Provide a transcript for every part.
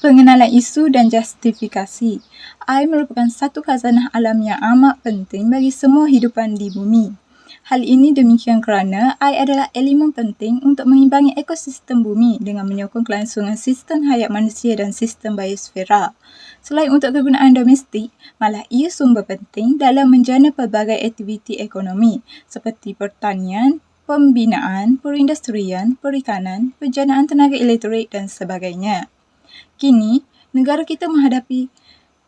Pengenalan isu dan justifikasi. Air merupakan satu khazanah alam yang amat penting bagi semua hidupan di bumi. Hal ini demikian kerana air adalah elemen penting untuk mengimbangi ekosistem bumi dengan menyokong kelangsungan sistem hayat manusia dan sistem biosfera. Selain untuk kegunaan domestik, malah ia sumber penting dalam menjana pelbagai aktiviti ekonomi seperti pertanian, pembinaan, perindustrian, perikanan, penjanaan tenaga elektrik dan sebagainya. Kini, negara kita menghadapi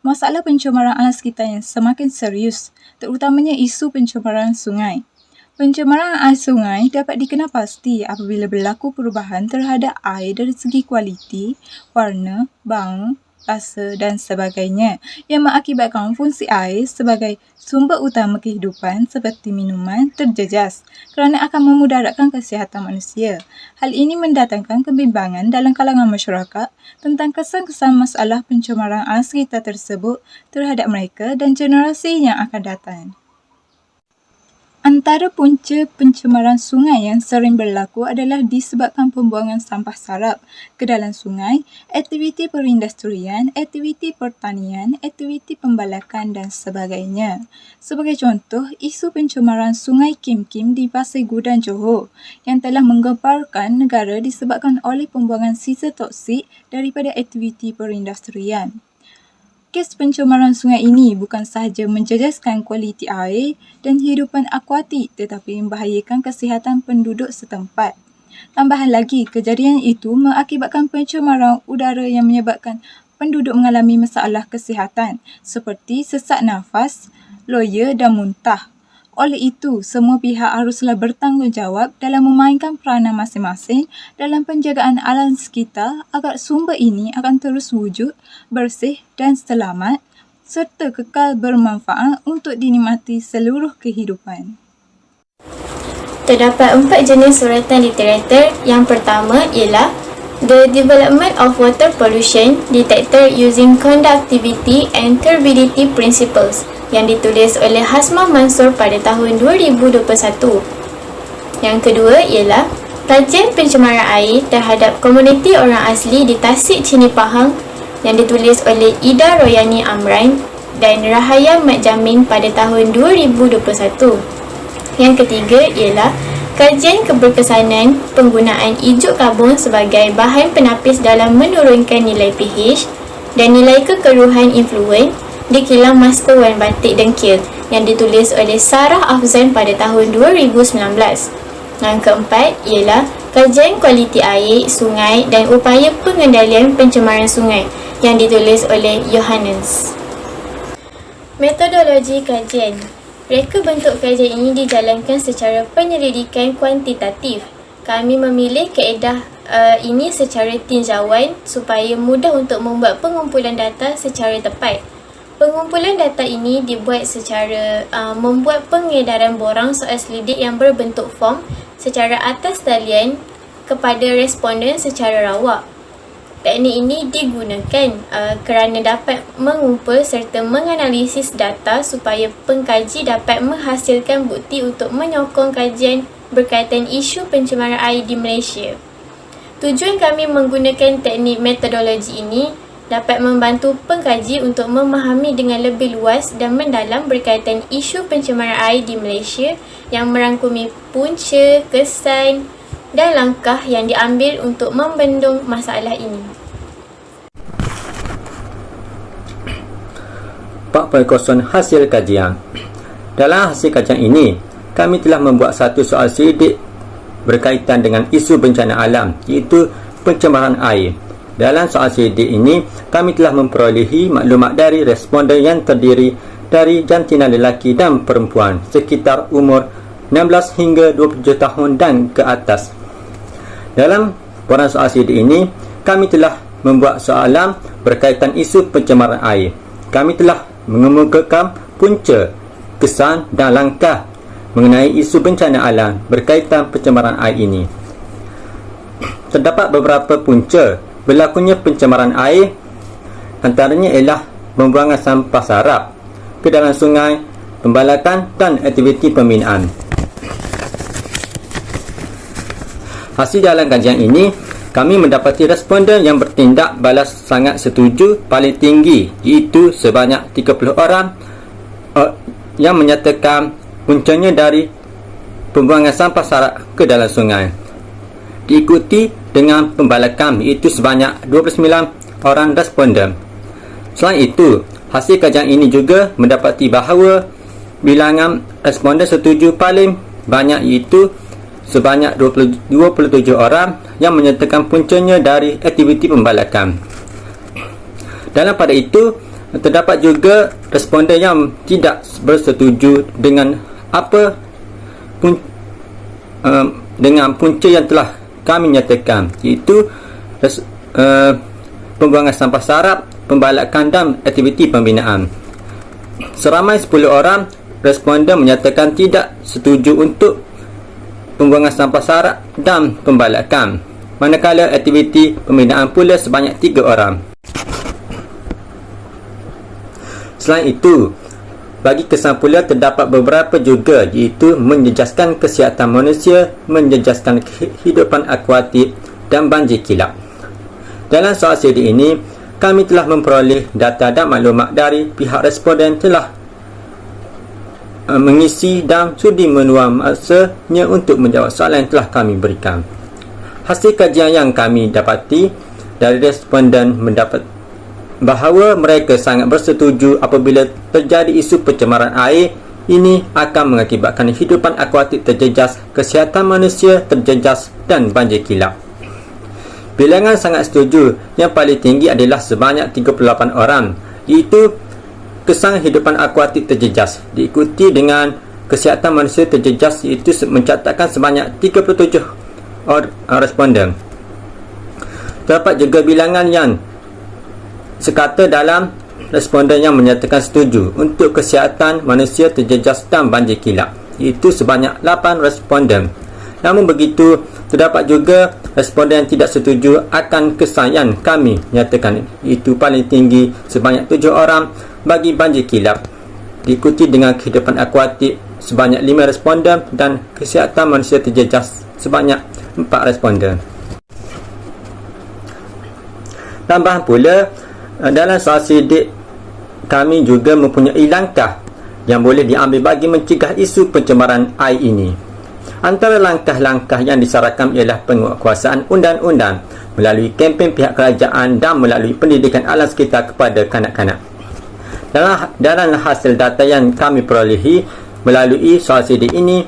masalah pencemaran alam sekitar yang semakin serius, terutamanya isu pencemaran sungai. Pencemaran air sungai dapat dikenal pasti apabila berlaku perubahan terhadap air dari segi kualiti, warna, bau, rasa dan sebagainya yang mengakibatkan fungsi air sebagai sumber utama kehidupan seperti minuman terjejas kerana akan memudaratkan kesihatan manusia. Hal ini mendatangkan kebimbangan dalam kalangan masyarakat tentang kesan-kesan masalah pencemaran air sekitar tersebut terhadap mereka dan generasi yang akan datang. Antara punca pencemaran sungai yang sering berlaku adalah disebabkan pembuangan sampah sarap ke dalam sungai, aktiviti perindustrian, aktiviti pertanian, aktiviti pembalakan dan sebagainya. Sebagai contoh, isu pencemaran sungai Kim Kim di Pasir Gudang Johor yang telah menggemparkan negara disebabkan oleh pembuangan sisa toksik daripada aktiviti perindustrian. Kes pencemaran sungai ini bukan sahaja menjejaskan kualiti air dan hidupan akuatik tetapi membahayakan kesihatan penduduk setempat. Tambahan lagi, kejadian itu mengakibatkan pencemaran udara yang menyebabkan penduduk mengalami masalah kesihatan seperti sesak nafas, loya dan muntah. Oleh itu, semua pihak haruslah bertanggungjawab dalam memainkan peranan masing-masing dalam penjagaan alam sekitar agar sumber ini akan terus wujud, bersih dan selamat serta kekal bermanfaat untuk dinikmati seluruh kehidupan. Terdapat 4 jenis suratan literatur. Yang pertama ialah The Development of Water Pollution Detected Using Conductivity and Turbidity Principles yang ditulis oleh Hasmah Mansur pada tahun 2021. Yang kedua ialah Kajian Pencemaran Air terhadap Komuniti Orang Asli di Tasik Cini Pahang yang ditulis oleh Ida Royani Amran dan Rahaya Mat Jamin pada tahun 2021. Yang ketiga ialah Kajian Keberkesanan Penggunaan Ijuk Karbon sebagai bahan penapis dalam menurunkan nilai pH dan nilai kekeruhan influen di kilang Masker Wan Batik Dengkil yang ditulis oleh Sarah Afzan pada tahun 2019. Yang keempat ialah Kajian Kualiti Air, Sungai dan Upaya Pengendalian Pencemaran Sungai yang ditulis oleh Johannes. Metodologi kajian. Reka bentuk kajian ini dijalankan secara penyelidikan kuantitatif. Kami memilih kaedah ini secara tinjauan supaya mudah untuk membuat pengumpulan data secara tepat. Pengumpulan data ini dibuat secara membuat pengedaran borang soal selidik yang berbentuk form secara atas talian kepada responden secara rawak. Teknik ini digunakan kerana dapat mengumpul serta menganalisis data supaya pengkaji dapat menghasilkan bukti untuk menyokong kajian berkaitan isu pencemaran air di Malaysia. Tujuan kami menggunakan teknik metodologi ini dapat membantu pengkaji untuk memahami dengan lebih luas dan mendalam berkaitan isu pencemaran air di Malaysia yang merangkumi punca, kesan dan langkah yang diambil untuk membendung masalah ini. 4.0 Hasil kajian. Dalam hasil kajian ini, kami telah membuat satu soal selidik berkaitan dengan isu bencana alam iaitu pencemaran air. Dalam soal selidik ini, kami telah memperolehi maklumat dari responden yang terdiri dari jantina lelaki dan perempuan sekitar umur 16 hingga 27 tahun dan ke atas. Dalam borang soal selidik ini, kami telah membuat soalan berkaitan isu pencemaran air. Kami telah mengemukakan punca, kesan dan langkah mengenai isu bencana alam berkaitan pencemaran air ini. Terdapat beberapa punca berlakunya pencemaran air, antaranya ialah pembuangan sampah sarap ke dalam sungai, pembalakan dan aktiviti pembinaan. Hasil dalam kajian ini, kami mendapati responden yang bertindak balas sangat setuju paling tinggi, iaitu sebanyak 30 orang yang menyatakan puncanya dari pembuangan sampah sarap ke dalam sungai. Diikuti dengan pembalakan, iaitu sebanyak 29 orang responden. Selain itu, hasil kajian ini juga mendapati bahawa bilangan responden setuju paling banyak, iaitu sebanyak 27 orang yang menyatakan puncanya dari aktiviti pembalakan. Dalam pada itu, terdapat juga responden yang tidak bersetuju dengan dengan punca yang telah kami nyatakan, iaitu pembuangan sampah sarap, pembalakan dan aktiviti pembinaan. Seramai 10 orang responden menyatakan tidak setuju untuk pembuangan sampah sarap dan pembalakan, manakala aktiviti pembinaan pula sebanyak 3 orang. Selain itu, bagi kesan pula terdapat beberapa juga, iaitu menjejaskan kesihatan manusia, menjejaskan kehidupan akuatik dan banjir kilap. Dalam soal CD ini, kami telah memperoleh data dan maklumat dari pihak responden telah mengisi dan sudi meluang masanya untuk menjawab soalan yang telah kami berikan. Hasil kajian yang kami dapati dari responden mendapat bahawa mereka sangat bersetuju apabila terjadi isu pencemaran air ini akan mengakibatkan hidupan akuatik terjejas, kesihatan manusia terjejas dan banjir kilap. Bilangan sangat setuju yang paling tinggi adalah sebanyak 38 orang, iaitu kesan hidupan akuatik terjejas, diikuti dengan kesihatan manusia terjejas, iaitu mencatatkan sebanyak 37 responden. Terdapat juga bilangan yang sekata dalam responden yang menyatakan setuju untuk kesihatan manusia terjejas dan banjir kilap, iaitu sebanyak 8 responden. Namun begitu, terdapat juga responden yang tidak setuju akan kesan yang kami nyatakan, iaitu paling tinggi sebanyak 7 orang bagi banjir kilap, diikuti dengan kehidupan akuatik sebanyak 5 responden dan kesihatan manusia terjejas sebanyak 4 responden. Tambahan pula, dalam soal sidik kami juga mempunyai langkah yang boleh diambil bagi mencegah isu pencemaran air ini. Antara langkah-langkah yang disarankan ialah penguatkuasaan undang-undang melalui kempen pihak kerajaan dan melalui pendidikan alam sekitar kepada kanak-kanak. Dalam hasil data yang kami perolehi melalui soal sidik ini,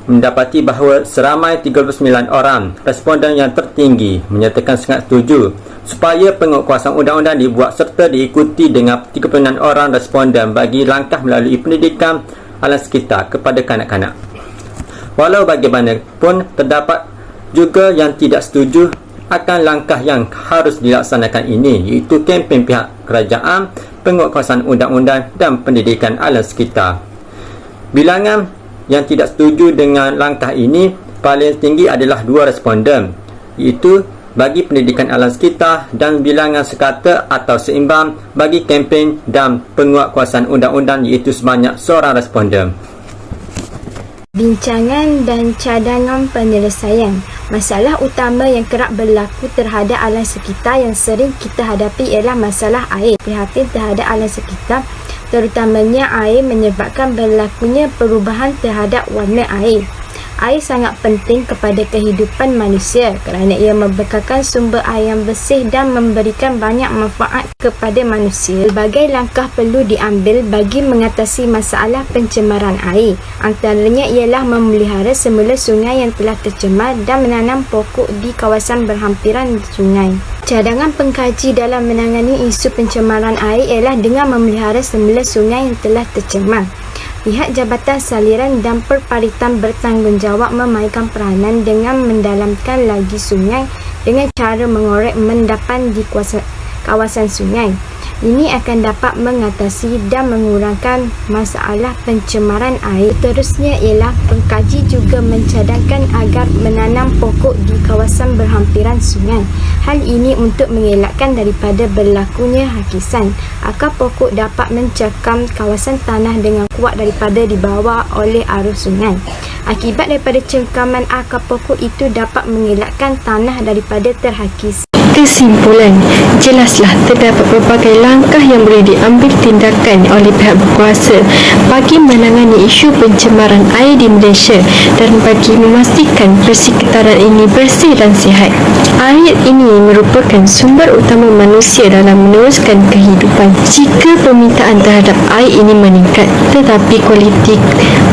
mendapati bahawa seramai 39 orang responden yang tertinggi menyatakan sangat setuju supaya penguatkuasaan undang-undang dibuat serta diikuti dengan 36 orang responden bagi langkah melalui pendidikan alam sekitar kepada kanak-kanak. Walau bagaimanapun, terdapat juga yang tidak setuju akan langkah yang harus dilaksanakan ini, iaitu kempen pihak kerajaan, penguatkuasaan undang-undang dan pendidikan alam sekitar. Bilangan yang tidak setuju dengan langkah ini paling tinggi adalah 2 responden, iaitu bagi pendidikan alam sekitar, dan bilangan sekata atau seimbang bagi kempen dan penguatkuasaan undang-undang, iaitu sebanyak 1 responden. Bincangan dan cadangan penyelesaian. Masalah utama yang kerap berlaku terhadap alam sekitar yang sering kita hadapi ialah masalah air. Prihatin terhadap alam sekitar, terutamanya air, menyebabkan berlakunya perubahan terhadap warna air. Air sangat penting kepada kehidupan manusia kerana ia membekalkan sumber air yang bersih dan memberikan banyak manfaat kepada manusia. Berbagai langkah perlu diambil bagi mengatasi masalah pencemaran air. Antaranya ialah memelihara semula sungai yang telah tercemar dan menanam pokok di kawasan berhampiran sungai. Cadangan pengkaji dalam menangani isu pencemaran air ialah dengan memelihara semula sungai yang telah tercemar. Pihak Jabatan Saliran dan Perparitan bertanggungjawab memainkan peranan dengan mendalamkan lagi sungai dengan cara mengorek endapan kawasan sungai. Ini akan dapat mengatasi dan mengurangkan masalah pencemaran air. Seterusnya ialah pengkaji juga mencadangkan agar menanam pokok di kawasan berhampiran sungai. Hal ini untuk mengelakkan daripada berlakunya hakisan. Akar pokok dapat mencekam kawasan tanah dengan kuat daripada dibawa oleh arus sungai. Akibat daripada cengkaman akar pokok itu dapat mengelakkan tanah daripada terhakis. Kesimpulan, jelaslah terdapat pelbagai langkah yang boleh diambil tindakan oleh pihak berkuasa bagi menangani isu pencemaran air di Malaysia dan bagi memastikan persekitaran ini bersih dan sihat. Air ini merupakan sumber utama manusia dalam meneruskan kehidupan. Jika permintaan terhadap air ini meningkat tetapi kualiti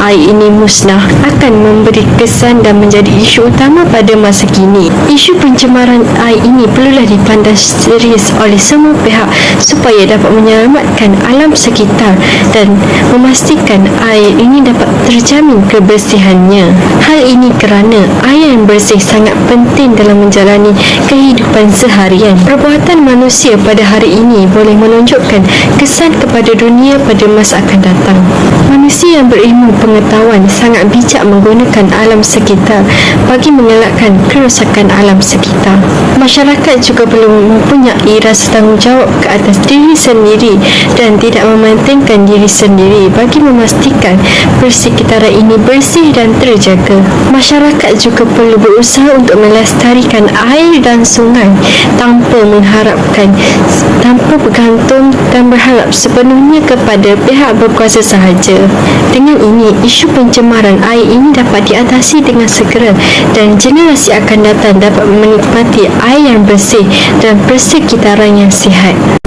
air ini musnah, akan memberi kesan dan menjadi isu utama pada masa kini. Isu pencemaran air ini perlulah dipandang serius oleh semua pihak supaya dapat menyelamatkan alam sekitar dan memastikan air ini dapat terjamin kebersihannya. Hal ini kerana air yang bersih sangat penting dalam menjalani kehidupan seharian. Perbuatan manusia pada hari ini boleh menunjukkan kesan kepada dunia pada masa akan datang. Manusia yang berilmu pengetahuan sangat bijak menggunakan alam sekitar bagi mengelakkan kerosakan alam sekitar. Masyarakat juga perlu mempunyai rasa tanggungjawab ke atas diri sendiri dan tidak mementingkan diri sendiri bagi memastikan persekitaran ini bersih dan terjaga. Masyarakat juga perlu berusaha untuk melestarikan air dan sungai tanpa bergantung dan berharap sepenuhnya kepada pihak berkuasa sahaja. Dengan ini, isu pencemaran air ini dapat diatasi dengan segera dan generasi akan datang dapat menikmati air yang bersih dan persekitaran yang sihat.